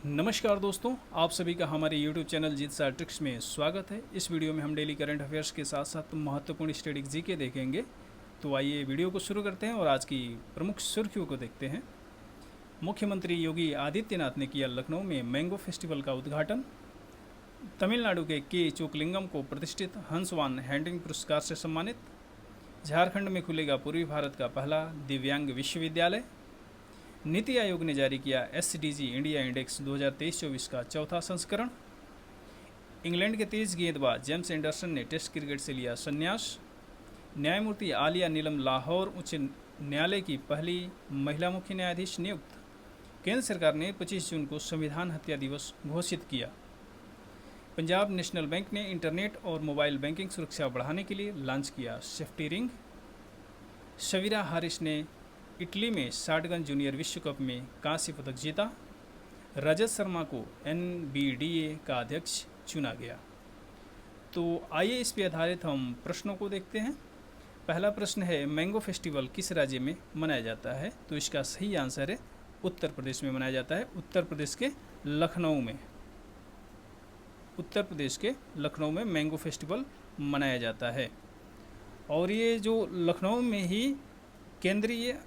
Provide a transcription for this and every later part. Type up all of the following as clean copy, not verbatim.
नमस्कार दोस्तों, आप सभी का हमारे YouTube चैनल जीत सा ट्रिक्स में स्वागत है। इस वीडियो में हम डेली करंट अफेयर्स के साथ साथ महत्वपूर्ण स्टैटिक जीके देखेंगे। तो आइए वीडियो को शुरू करते हैं और आज की प्रमुख सुर्खियों को देखते हैं। मुख्यमंत्री योगी आदित्यनाथ ने किया लखनऊ में मैंगो फेस्टिवल का उद्घाटन। तमिलनाडु के चोकलिंगम को प्रतिष्ठित हंसवान हैंडिंग पुरस्कार से सम्मानित। झारखंड में खुलेगा पूर्वी भारत का पहला दिव्यांग विश्वविद्यालय। नीति आयोग ने जारी किया SDG इंडिया इंडेक्स 2023-24 का चौथा संस्करण। इंग्लैंड के तेज गेंदबाज जेम्स एंडरसन ने टेस्ट क्रिकेट से लिया संन्यास। न्यायमूर्ति आलिया नीलम लाहौर उच्च न्यायालय की पहली महिला मुख्य न्यायाधीश नियुक्त। केंद्र सरकार ने 25 जून को संविधान हत्या दिवस घोषित किया। पंजाब नेशनल बैंक ने इंटरनेट और मोबाइल बैंकिंग सुरक्षा बढ़ाने के लिए लॉन्च किया सेफ्टी रिंग। शवीरा हारिस ने इटली में शॉटगन जूनियर विश्व कप में कांस्य पदक जीता। रजत शर्मा को NBDA का अध्यक्ष चुना गया। तो आइए इस पर आधारित हम प्रश्नों को देखते हैं। पहला प्रश्न है, मैंगो फेस्टिवल किस राज्य में मनाया जाता है? तो इसका सही आंसर है उत्तर प्रदेश में मनाया जाता है। उत्तर प्रदेश के लखनऊ में, उत्तर प्रदेश के लखनऊ में मैंगो फेस्टिवल मनाया जाता है। और ये जो लखनऊ में ही केंद्रीय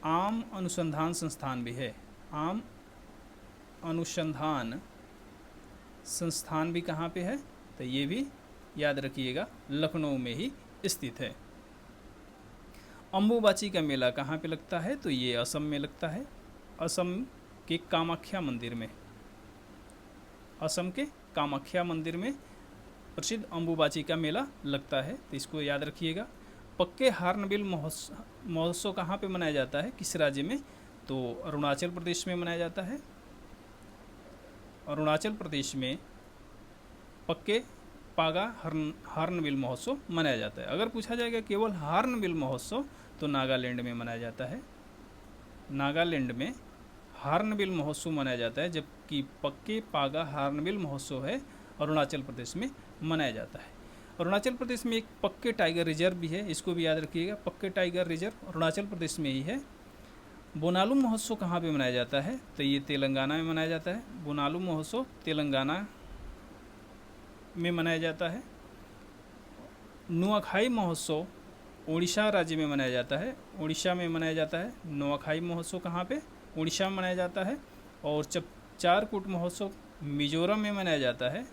आम अनुसंधान संस्थान भी है। आम अनुसंधान संस्थान भी कहाँ पे है? तो ये भी याद रखिएगा, लखनऊ में ही स्थित है। अम्बुबाची का मेला कहाँ पे लगता है? तो ये असम में लगता है। असम के कामाख्या मंदिर में, असम के कामाख्या मंदिर में प्रसिद्ध अम्बुबाची का मेला लगता है, तो इसको याद रखिएगा। पक्के हार्नबिल महोत्सव कहाँ पे मनाया जाता है, किस राज्य में? तो अरुणाचल प्रदेश में मनाया जाता है। अरुणाचल प्रदेश में पक्के पागा हार्नबिल महोत्सव मनाया जाता है। अगर पूछा जाएगा केवल हार्नबिल महोत्सव, तो नागालैंड में मनाया जाता है। नागालैंड में हार्नबिल महोत्सव मनाया जाता है, जबकि पक्के पागा हार्नबिल महोत्सव है अरुणाचल प्रदेश में मनाया जाता है। अरुणाचल प्रदेश में एक पक्के टाइगर रिजर्व भी है, इसको भी याद रखिएगा। पक्के टाइगर रिजर्व अरुणाचल प्रदेश में ही है। बोनालू महोत्सव कहाँ पे मनाया जाता है? तो ये तेलंगाना में मनाया जाता है। बोनालू महोत्सव तेलंगाना में मनाया जाता है। नुआखाई महोत्सव उड़ीसा राज्य में मनाया जाता है। उड़ीसा में मनाया जाता है। नुआखाई महोत्सव कहाँ पे? उड़ीसा में मनाया जाता है। और चारकूट महोत्सव मिजोरम में मनाया जाता है।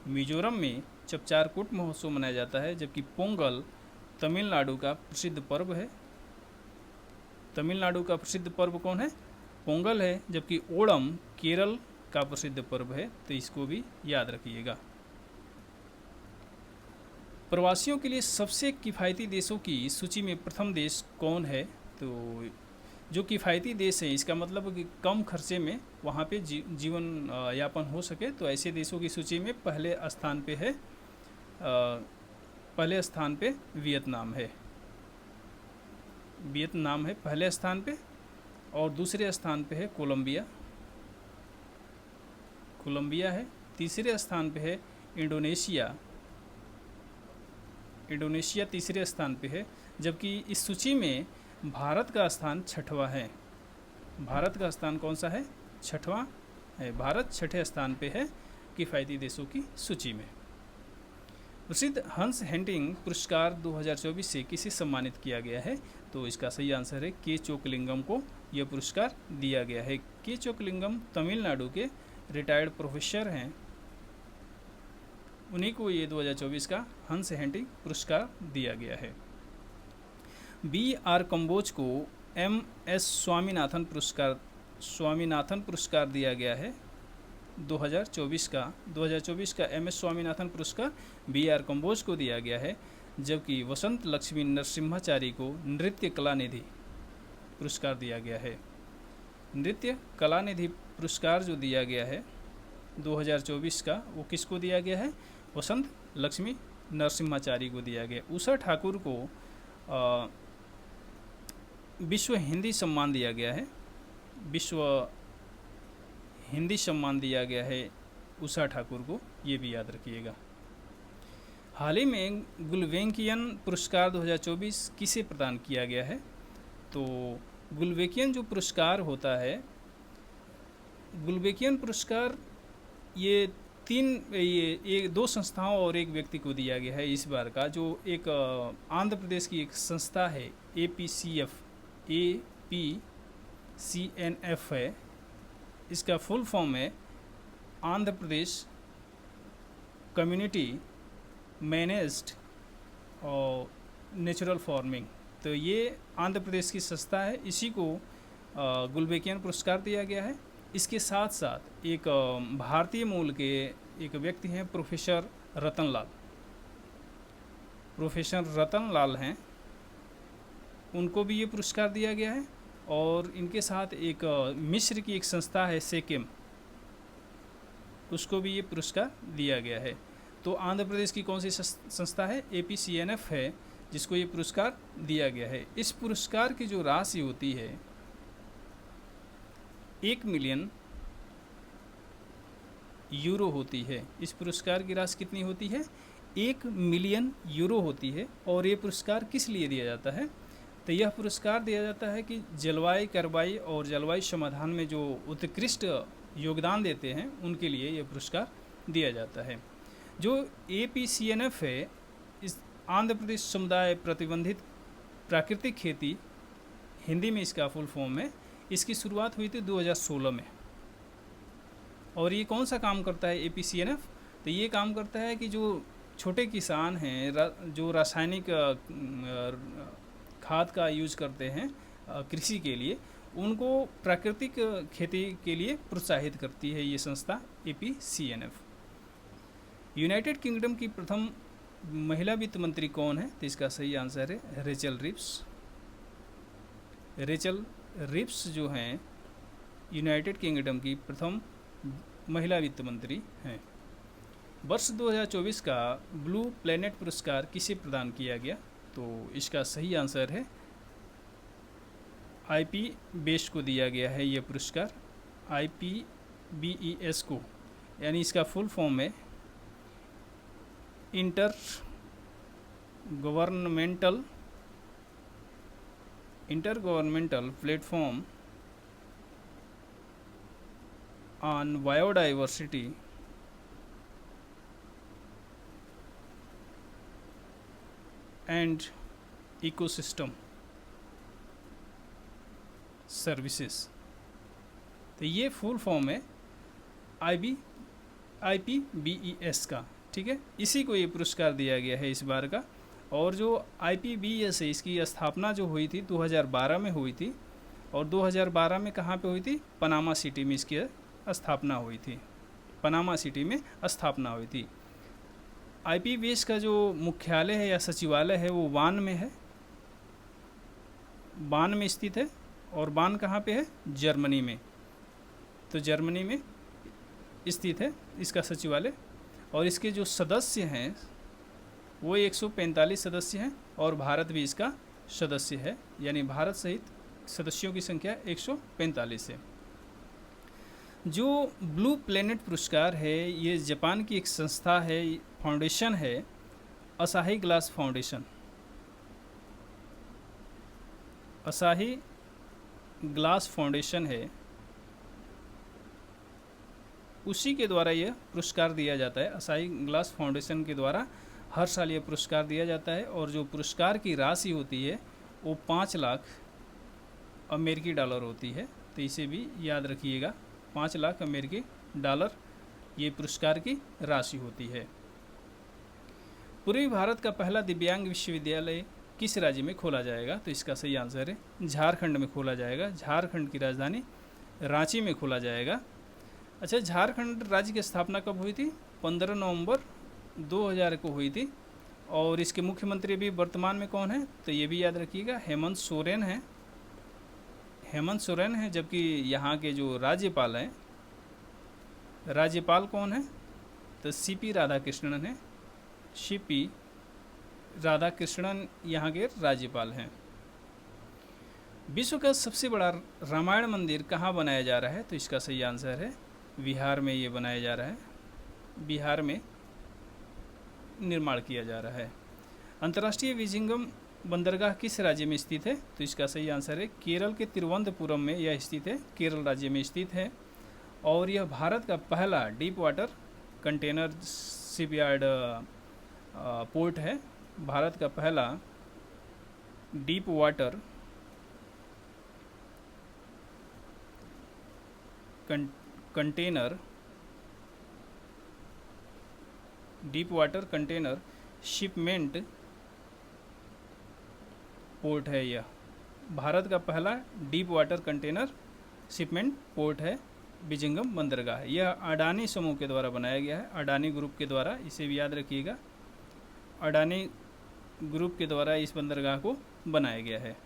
मिजोरम में चारकूट महोत्सव मनाया जाता है, जबकि पोंगल तमिलनाडु का प्रसिद्ध पर्व है। तमिलनाडु का प्रसिद्ध पर्व कौन है? पोंगल है। जबकि ओणम केरल का प्रसिद्ध पर्व है, तो इसको भी याद रखिएगा। प्रवासियों के लिए सबसे किफ़ायती देशों की सूची में प्रथम देश कौन है? तो जो किफ़ायती देश है, इसका मतलब कि कम खर्चे में वहाँ पे जीवन यापन हो सके, तो ऐसे देशों की सूची में पहले स्थान पे है वियतनाम है। वियतनाम है पहले स्थान पे, और दूसरे स्थान पे है कोलंबिया। कोलंबिया है। तीसरे स्थान पे है इंडोनेशिया। इंडोनेशिया तीसरे स्थान पे है, जबकि इस सूची में भारत का स्थान छठवां है। भारत का स्थान कौन सा है? छठवां है। भारत छठे स्थान पे है किफ़ायती देशों की सूची में। प्रसिद्ध हंस हैंटिंग पुरस्कार 2024 से किसे सम्मानित किया गया है? तो इसका सही आंसर है के चोकलिंगम को यह पुरस्कार दिया गया है। के चोकलिंगम तमिलनाडु के रिटायर्ड प्रोफेसर हैं, उन्हीं को ये 2024 का हंस हैंटिंग पुरस्कार दिया गया है। BR कंबोज को MS स्वामीनाथन पुरस्कार दिया गया है 2024 का MS स्वामीनाथन पुरस्कार BR कंबोज को दिया गया है। जबकि वसंत लक्ष्मी नरसिम्हाचारी को नृत्य कलानिधि पुरस्कार दिया गया है। नृत्य कलानिधि पुरस्कार जो दिया गया है 2024 का, वो किसको दिया गया है? वसंत लक्ष्मी नरसिम्हाचारी को दिया गया। उषा ठाकुर को विश्व हिंदी सम्मान दिया गया है। विश्व हिंदी सम्मान दिया गया है उषा ठाकुर को, ये भी याद रखिएगा। हाल ही में गुलवेंकियन पुरस्कार 2024 किसे प्रदान किया गया है? तो गुल्बेकियन जो पुरस्कार होता है, गुल्बेकियन पुरस्कार ये दो संस्थाओं और एक व्यक्ति को दिया गया है इस बार का, जो एक आंध्र प्रदेश की एक संस्था है APCNF है। इसका फुल फॉर्म है आंध्र प्रदेश कम्युनिटी मैनेज्ड और नेचुरल फार्मिंग। तो ये आंध्र प्रदेश की संस्था है, इसी को गुल्बेकियन पुरस्कार दिया गया है। इसके साथ साथ एक भारतीय मूल के एक व्यक्ति हैं प्रोफेसर रतन लाल हैं, उनको भी ये पुरस्कार दिया गया है। और इनके साथ एक मिस्र की एक संस्था है सेकेम, उसको भी ये पुरस्कार दिया गया है। तो आंध्र प्रदेश की कौन सी संस्था है? APCNF है, जिसको ये पुरस्कार दिया गया है। इस पुरस्कार की जो राशि होती है 1 मिलियन यूरो होती है। इस पुरस्कार की राशि कितनी होती है? 1 मिलियन यूरो होती है। और ये पुरस्कार किस लिए दिया जाता है? तो यह पुरस्कार दिया जाता है कि जलवायु कार्रवाई और जलवायु समाधान में जो उत्कृष्ट योगदान देते हैं उनके लिए यह पुरस्कार दिया जाता है। जो APCNF है, इस आंध्र प्रदेश समुदाय प्रतिबंधित प्राकृतिक खेती, हिंदी में इसका फुल फॉर्म है। इसकी शुरुआत हुई थी 2016 में। और ये कौन सा काम करता है APCNF? तो ये काम करता है कि जो छोटे किसान हैं, जो रासायनिक खाद का यूज करते हैं कृषि के लिए, उनको प्राकृतिक खेती के लिए प्रोत्साहित करती है ये संस्था APCNF। यूनाइटेड किंगडम की प्रथम महिला वित्त मंत्री कौन है? तो इसका सही आंसर है रेचल रिप्स जो हैं यूनाइटेड किंगडम की प्रथम महिला वित्त मंत्री हैं। वर्ष 2024 का ब्लू प्लैनेट पुरस्कार किसे प्रदान किया गया? तो इसका सही आंसर है IPBES को दिया गया है ये पुरस्कार, IPBES को, यानी इसका फुल फॉर्म है inter governmental platform on biodiversity and ecosystem services. तो ये फुल फॉर्म है IPBES का, ठीक है। इसी को ये पुरस्कार दिया गया है इस बार का। और जो IPBES है, इसकी स्थापना जो हुई थी 2012 में हुई थी। और 2012 में कहाँ पे हुई थी? पनामा सिटी में इसकी स्थापना हुई थी। पनामा सिटी में स्थापना हुई थी। IPBES का जो मुख्यालय है या सचिवालय है वो बान में है, बान में स्थित है। और बान कहाँ पे है? जर्मनी में। तो जर्मनी में स्थित है इसका सचिवालय। और इसके जो सदस्य हैं वो 145 सदस्य हैं और भारत भी इसका सदस्य है, यानी भारत सहित सदस्यों की संख्या 145 है। जो ब्लू प्लैनेट पुरस्कार है ये जापान की एक संस्था है, फाउंडेशन है, असाही ग्लास फाउंडेशन। असाही ग्लास फाउंडेशन है, उसी के द्वारा यह पुरस्कार दिया जाता है। असाही ग्लास फाउंडेशन के द्वारा हर साल यह पुरस्कार दिया जाता है। और जो पुरस्कार की राशि होती है वो 5 लाख अमेरिकी डॉलर होती है। तो इसे भी याद रखिएगा, 5 लाख अमेरिकी डॉलर ये पुरस्कार की राशि होती है। पूर्वी भारत का पहला दिव्यांग विश्वविद्यालय किस राज्य में खोला जाएगा? तो इसका सही आंसर है झारखंड में खोला जाएगा। झारखंड की राजधानी रांची में खोला जाएगा। अच्छा, झारखंड राज्य की स्थापना कब हुई थी? 15 नवंबर 2000 को हुई थी। और इसके मुख्यमंत्री भी वर्तमान में कौन है? तो ये भी याद रखिएगा, हेमंत सोरेन है। जबकि यहाँ के जो राज्यपाल हैं, राज्यपाल कौन है? तो CP राधाकृष्णन है। CP राधाकृष्णन यहाँ के राज्यपाल हैं। विश्व का सबसे बड़ा रामायण मंदिर कहाँ बनाया जा रहा है? तो इसका सही आंसर है बिहार में ये बनाया जा रहा है। बिहार में निर्माण किया जा रहा है। अंतर्राष्ट्रीय बंदरगाह किस राज्य में स्थित है? तो इसका सही आंसर है केरल के तिरुवनंतपुरम में यह स्थित है, केरल राज्य में स्थित है। और यह भारत का पहला deep water container shipyard port है। भारत का पहला deep water container deep water container shipment port है। यह भारत का पहला deep water container shipment port है, बिजिंगम बंदरगाह है। यह अडानी समूह के द्वारा बनाया गया है, अडानी ग्रुप के द्वारा, इसे भी याद रखिएगा, अडानी ग्रुप के द्वारा इस बंदरगाह को बनाया गया है।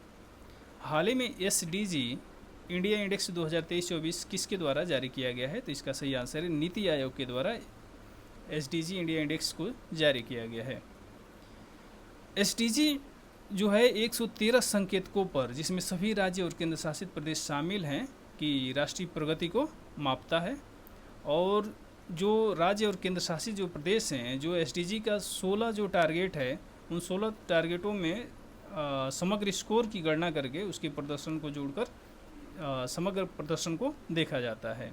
हाल ही में SDG इंडिया इंडेक्स 2023-24 किसके द्वारा जारी किया गया है? तो इसका सही आंसर है नीति आयोग के द्वारा SDG इंडिया इंडेक्स को जारी किया गया है। SDG जो है 113 संकेतकों पर, जिसमें सभी राज्य और केंद्र शासित प्रदेश शामिल हैं, कि राष्ट्रीय प्रगति को मापता है। और जो राज्य और केंद्र शासित जो प्रदेश हैं, जो SDG का 16 जो टारगेट है, उन 16 टारगेटों में समग्र स्कोर की गणना करके उसके प्रदर्शन को जोड़कर समग्र प्रदर्शन को देखा जाता है।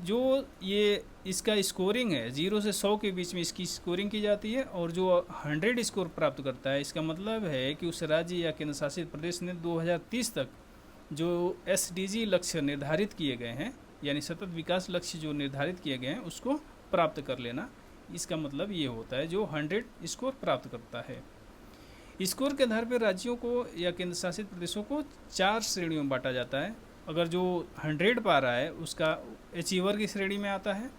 जो ये इसका स्कोरिंग है, 0 से 100 के बीच में इसकी स्कोरिंग की जाती है। और जो 100 स्कोर प्राप्त करता है, इसका मतलब है कि उस राज्य या केंद्र शासित प्रदेश ने 2030 तक जो SDG लक्ष्य निर्धारित किए गए हैं, यानी सतत विकास लक्ष्य जो निर्धारित किए गए हैं, उसको प्राप्त कर लेना। इसका मतलब ये होता है जो 100 स्कोर प्राप्त करता है। स्कोर के आधार पर राज्यों को या केंद्र शासित प्रदेशों को 4 श्रेणियों में बांटा जाता है। अगर जो 100 पा रहा है उसका अचीवर की श्रेणी में आता है।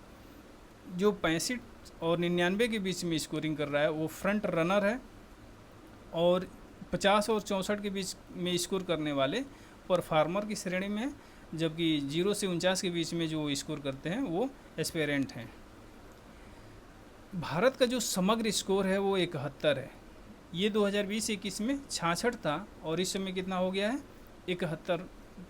जो 65 और 99 के बीच में स्कोरिंग कर रहा है वो फ्रंट रनर है। और 50 और 64 के बीच में स्कोर करने वाले परफार्मर की श्रेणी में, जबकि 0 से 49 के बीच में जो स्कोर करते हैं वो एस्पेरेंट हैं। भारत का जो समग्र स्कोर है वो 71 है। ये 2020-21 में 66 था और इस समय कितना हो गया है? 71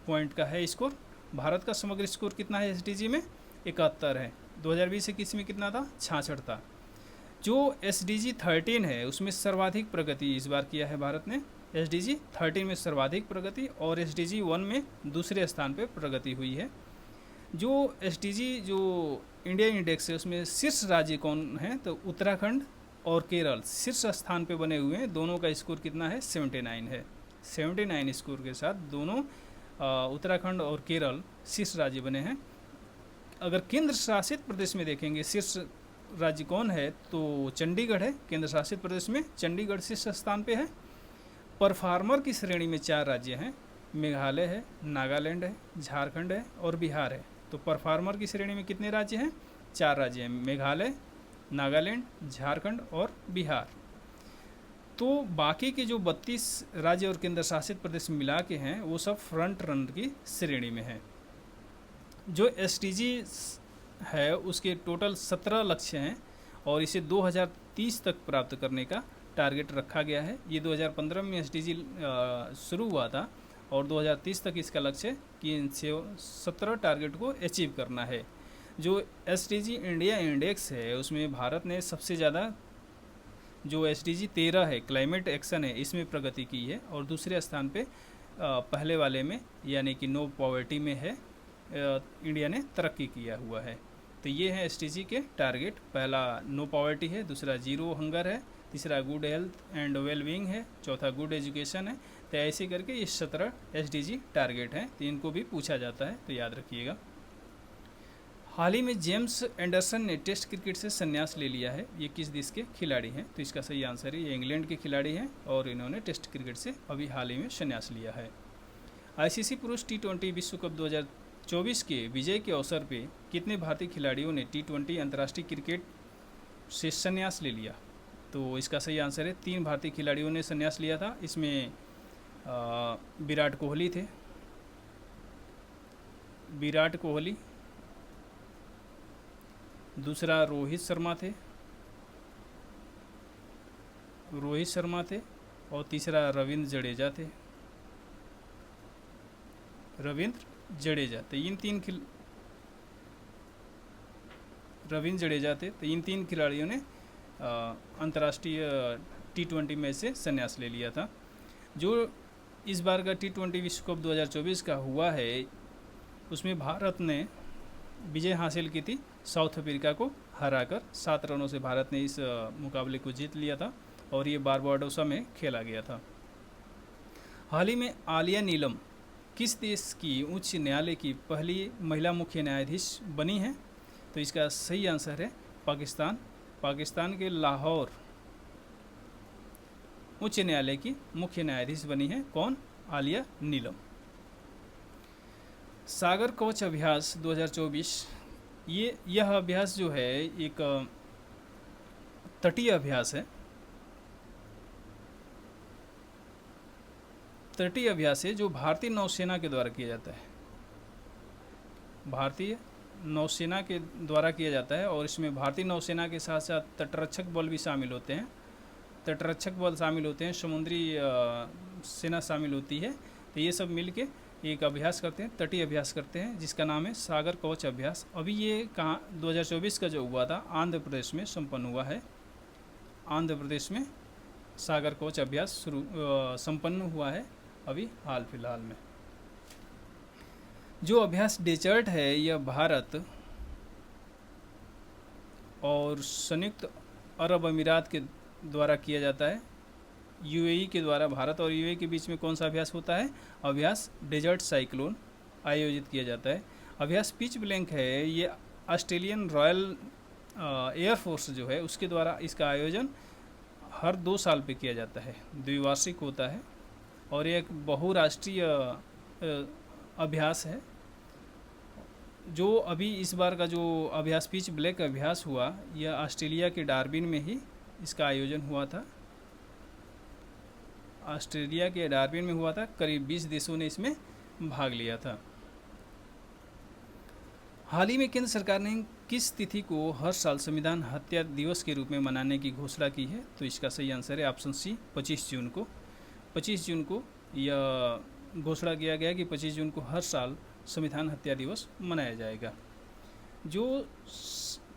पॉइंट का है स्कोर। भारत का समग्र स्कोर कितना है SDG में? 71 है। 2020-21 में कितना था? 66 था। जो SDG 13 है उसमें सर्वाधिक प्रगति इस बार किया है भारत ने। SDG 13 में सर्वाधिक प्रगति और SDG 1 में दूसरे स्थान पर प्रगति हुई है। जो SDG जो इंडिया इंडेक्स है उसमें शीर्ष राज्य कौन है? तो उत्तराखंड और केरल शीर्ष स्थान पे बने हुए हैं। दोनों का स्कोर कितना है? 79 है। 79 स्कोर के साथ दोनों उत्तराखंड और केरल शीर्ष राज्य बने हैं। अगर केंद्र शासित प्रदेश में देखेंगे शीर्ष राज्य कौन है, तो चंडीगढ़ है। केंद्र शासित प्रदेश में चंडीगढ़ शीर्ष स्थान पे है। परफार्मर की श्रेणी में 4 राज्य हैं, मेघालय है, नागालैंड है, झारखंड है और बिहार है। तो परफार्मर की श्रेणी में कितने राज्य हैं? 4 राज्य हैं, मेघालय, नागालैंड, झारखंड और बिहार। तो बाकी के जो 32 राज्य और केंद्र शासित प्रदेश मिला के हैं वो सब फ्रंट रनर की श्रेणी में है। जो SDG है उसके टोटल 17 लक्ष्य हैं और इसे 2030 तक प्राप्त करने का टारगेट रखा गया है। ये 2015 में SDG शुरू हुआ था और 2030 तक इसका लक्ष्य कि इन 17 टारगेट को अचीव करना है। जो SDG इंडिया इंडेक्स है उसमें भारत ने सबसे ज़्यादा, जो SDG 13 है क्लाइमेट एक्शन है, इसमें प्रगति की है और दूसरे स्थान पे पहले वाले में यानी कि नो पॉवर्टी में है, इंडिया ने तरक्की किया हुआ है। तो ये है SDG के टारगेट। पहला नो पॉवर्टी है, दूसरा जीरो हंगर है, तीसरा गुड हेल्थ एंड वेलबींग है, चौथा गुड एजुकेशन है। तो ऐसे करके ये 17 SDG टारगेट हैं। तो इनको भी पूछा जाता है, तो याद रखिएगा। हाल ही में जेम्स एंडरसन ने टेस्ट क्रिकेट से संन्यास ले लिया है। ये किस देश के खिलाड़ी हैं? तो इसका सही आंसर है ये इंग्लैंड के खिलाड़ी हैं और इन्होंने टेस्ट क्रिकेट से अभी हाल ही में संन्यास लिया है। ICC पुरुष T20 विश्व कप 2024 के विजय के अवसर पे कितने भारतीय खिलाड़ियों ने T20 अंतर्राष्ट्रीय क्रिकेट से संन्यास ले लिया? तो इसका सही आंसर है 3 भारतीय खिलाड़ियों ने संन्यास लिया था। इसमें विराट कोहली थे, विराट कोहली, दूसरा रोहित शर्मा थे, और तीसरा रविंद्र जडेजा थे, तो इन 3 रविंद्र जडेजा थे। तो इन 3 खिलाड़ियों ने अंतर्राष्ट्रीय T20 में से संन्यास ले लिया था। जो इस बार का T20 विश्व कप 2024 का हुआ है, उसमें भारत ने विजय हासिल की थी साउथ अफ्रीका को हराकर। 7 रनों से भारत ने इस मुकाबले को जीत लिया था और ये बारबाडोसा में खेला गया था। हाल ही में आलिया नीलम किस देश की उच्च न्यायालय की पहली महिला मुख्य न्यायाधीश बनी है? तो इसका सही आंसर है पाकिस्तान। पाकिस्तान के लाहौर उच्च न्यायालय की मुख्य न्यायाधीश बनी है कौन? आलिया नीलम। सागर कवच अभ्यास 2024, यह अभ्यास जो है एक तटीय अभ्यास है। तटीय अभ्यास है जो भारतीय नौसेना के द्वारा किया जाता है। भारतीय नौसेना के द्वारा किया जाता है और इसमें भारतीय नौसेना के साथ साथ तटरक्षक बल भी शामिल होते हैं। तटरक्षक बल शामिल होते हैं, समुद्री सेना शामिल होती है। तो ये सब मिलके एक अभ्यास करते हैं, तटीय अभ्यास करते हैं, जिसका नाम है सागर कवच अभ्यास। अभी ये कहाँ 2024 का जो हुआ था आंध्र प्रदेश में संपन्न हुआ है। आंध्र प्रदेश में सागर कवच अभ्यास संपन्न हुआ है अभी हाल फिलहाल में। जो अभ्यास डेजर्ट है यह भारत और संयुक्त अरब अमीरात के द्वारा किया जाता है। यूएई के द्वारा भारत और यूएई के बीच में कौन सा अभ्यास होता है? अभ्यास डेजर्ट साइक्लोन आयोजित किया जाता है। अभ्यास पिच ब्लैंक है, ये ऑस्ट्रेलियन रॉयल एयरफोर्स जो है उसके द्वारा इसका आयोजन हर 2 साल पे किया जाता है, द्विवार्षिक होता है और एक बहुराष्ट्रीय अभ्यास है। जो अभी इस बार का जो अभ्यास पिच ब्लैक अभ्यास हुआ, यह ऑस्ट्रेलिया के डार्बिन में ही इसका आयोजन हुआ था। ऑस्ट्रेलिया के डार्बिन में हुआ था। करीब 20 देशों ने इसमें भाग लिया था। हाल ही में केंद्र सरकार ने किस तिथि को हर साल संविधान हत्या दिवस के रूप में मनाने की घोषणा की है? तो इसका सही आंसर है ऑप्शन सी 25 जून को। 25 जून को यह घोषणा किया गया कि 25 जून को हर साल संविधान हत्या दिवस मनाया जाएगा। जो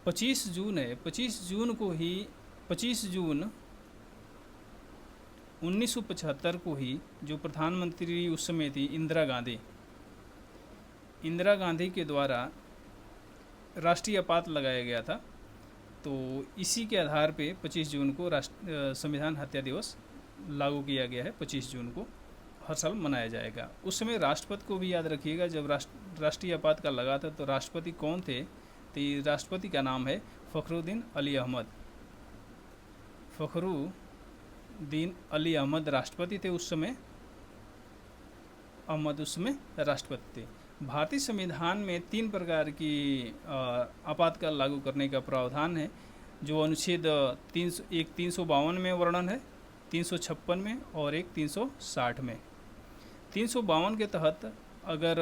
25 जून है, 25 जून को ही 25 जून 1975 को ही जो प्रधानमंत्री उस समय थी इंदिरा गांधी के द्वारा राष्ट्रीय आपात लगाया गया था। तो इसी के आधार पे 25 जून को संविधान हत्या दिवस लागू किया गया है। 25 जून को हर साल मनाया जाएगा। उस समय राष्ट्रपति को भी याद रखिएगा, जब राष्ट्रीय आपात का लगा था तो राष्ट्रपति कौन थे? तो राष्ट्रपति का नाम है फ़खरुद्दीन अली अहमद। फ़खरुद्दीन अली अहमद राष्ट्रपति थे उस समय। उस समय राष्ट्रपति थे। भारतीय संविधान में 3 प्रकार की आपातकाल लागू करने का प्रावधान है, जो अनुच्छेद 352 में वर्णन है, 356 में और एक 360 में। 352 के तहत अगर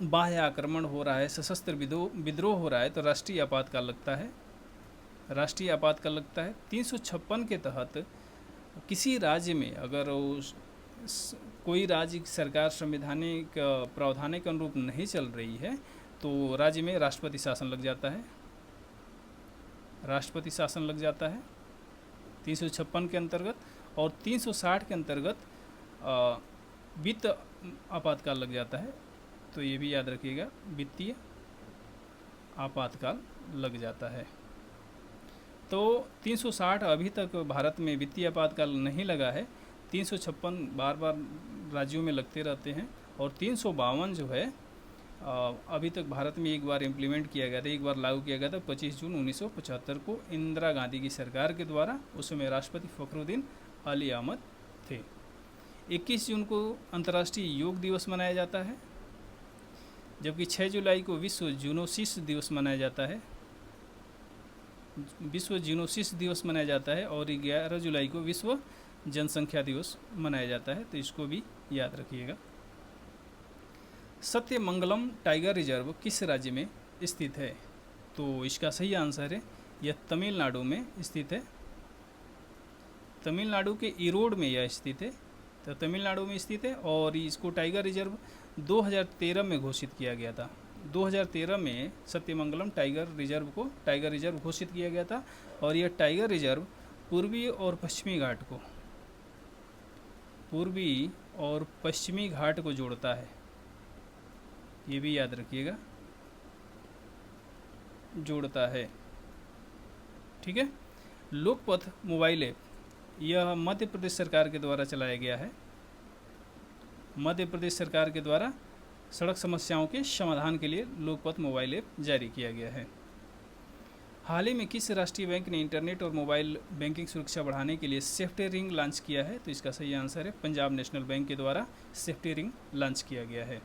बाह्य आक्रमण हो रहा है, सशस्त्र विद्रोह हो रहा है तो राष्ट्रीय आपातकाल लगता है। 356 के तहत किसी राज्य में अगर कोई राज्य की सरकार संवैधानिक प्रावधान के अनुरूप नहीं चल रही है तो राज्य में राष्ट्रपति शासन लग जाता है 356 के अंतर्गत। और 360 के अंतर्गत वित्त आपातकाल लग जाता है। तो ये भी याद रखिएगा, वित्तीय आपातकाल लग जाता है। तो 360 अभी तक भारत में वित्तीय आपातकाल नहीं लगा है। 356 बार बार राज्यों में लगते रहते हैं। और 352 जो है अभी तक भारत में एक बार इम्प्लीमेंट किया गया था, एक बार लागू किया गया था 25 जून 1975 को इंदिरा गांधी की सरकार के द्वारा। उस समय राष्ट्रपति फ़खरुद्दीन अली अहमद थे। 21 जून को अंतर्राष्ट्रीय योग दिवस मनाया जाता है, जबकि 6 जुलाई को विश्व जूनोसिस दिवस मनाया जाता है। और 11 जुलाई को विश्व जनसंख्या दिवस मनाया जाता है। तो इसको भी याद रखिएगा। सत्यमंगलम टाइगर रिजर्व किस राज्य में स्थित है? तो इसका सही आंसर है यह तमिलनाडु में स्थित है। तमिलनाडु के ईरोड में यह स्थित है। तो तमिलनाडु में स्थित है। और इसको टाइगर रिजर्व 2013 में घोषित किया गया था। 2013 में सत्यमंगलम टाइगर रिजर्व घोषित किया गया था। और यह टाइगर रिजर्व पूर्वी और पश्चिमी घाट को, पूर्वी और पश्चिमी घाट को जोड़ता है, ये भी याद रखिएगा, जोड़ता है। ठीक है। लोकपथ मोबाइल ऐप, यह मध्य प्रदेश सरकार के द्वारा चलाया गया है। मध्य प्रदेश सरकार के द्वारा सड़क समस्याओं के समाधान के लिए लोकपथ मोबाइल ऐप जारी किया गया है। हाल ही में किस राष्ट्रीय बैंक ने इंटरनेट और मोबाइल बैंकिंग सुरक्षा बढ़ाने के लिए सेफ्टी रिंग लॉन्च किया है? तो इसका सही आंसर है पंजाब नेशनल बैंक के द्वारा सेफ्टी रिंग लॉन्च किया गया है।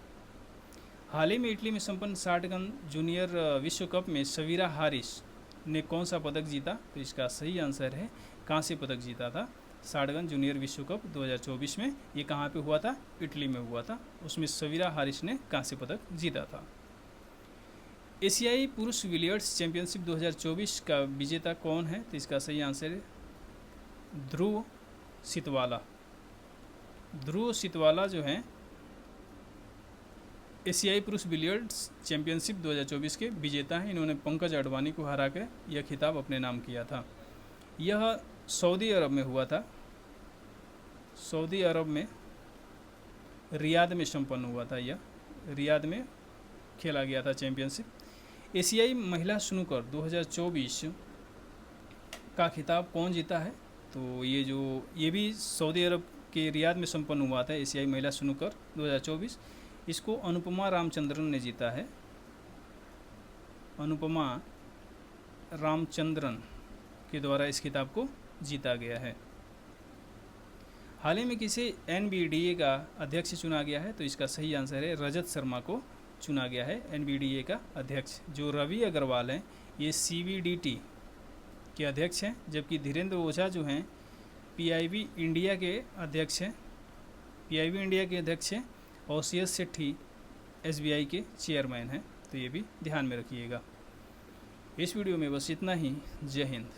हाल ही में इटली में संपन्न 60 गन जूनियर विश्व कप में सवीरा हारिस ने कौन सा पदक जीता? तो इसका सही आंसर है कांस्य पदक जीता था। 60 गन जूनियर विश्व कप 2024 में, ये कहाँ पे हुआ था? इटली में हुआ था। उसमें सवीरा हारिस ने कांस्य पदक जीता था। एशियाई पुरुष बिलियर्ड्स चैंपियनशिप 2024 का विजेता कौन है? तो इसका सही आंसर है ध्रुव सितवाला। ध्रुव सितवाला जो हैं एशियाई पुरुष बिलियर्ड्स चैंपियनशिप 2024 के विजेता हैं। इन्होंने पंकज अडवाणी को हरा कर यह खिताब अपने नाम किया था। यह सऊदी अरब में हुआ था। सऊदी अरब में रियाद में संपन्न हुआ था। यह रियाद में खेला गया था चैंपियनशिप। एशियाई महिला स्नूकर 2024 का खिताब कौन जीता है? तो ये भी सऊदी अरब के रियाद में संपन्न हुआ था। एशियाई महिला स्नूकर 2024, इसको अनुपमा रामचंद्रन ने जीता है। अनुपमा रामचंद्रन के द्वारा इस खिताब को जीता गया है। हाल ही में किसे NBDA का अध्यक्ष चुना गया है? तो इसका सही आंसर है रजत शर्मा को चुना गया है NBDA का अध्यक्ष। जो रवि अग्रवाल हैं ये CBDT के अध्यक्ष हैं, जबकि धीरेन्द्र ओझा जो हैं PIB इंडिया के अध्यक्ष हैं। PIB इंडिया के अध्यक्ष हैं और CS सेठी SBI के चेयरमैन हैं। तो ये भी ध्यान में रखिएगा। इस वीडियो में बस इतना ही। जय हिंद।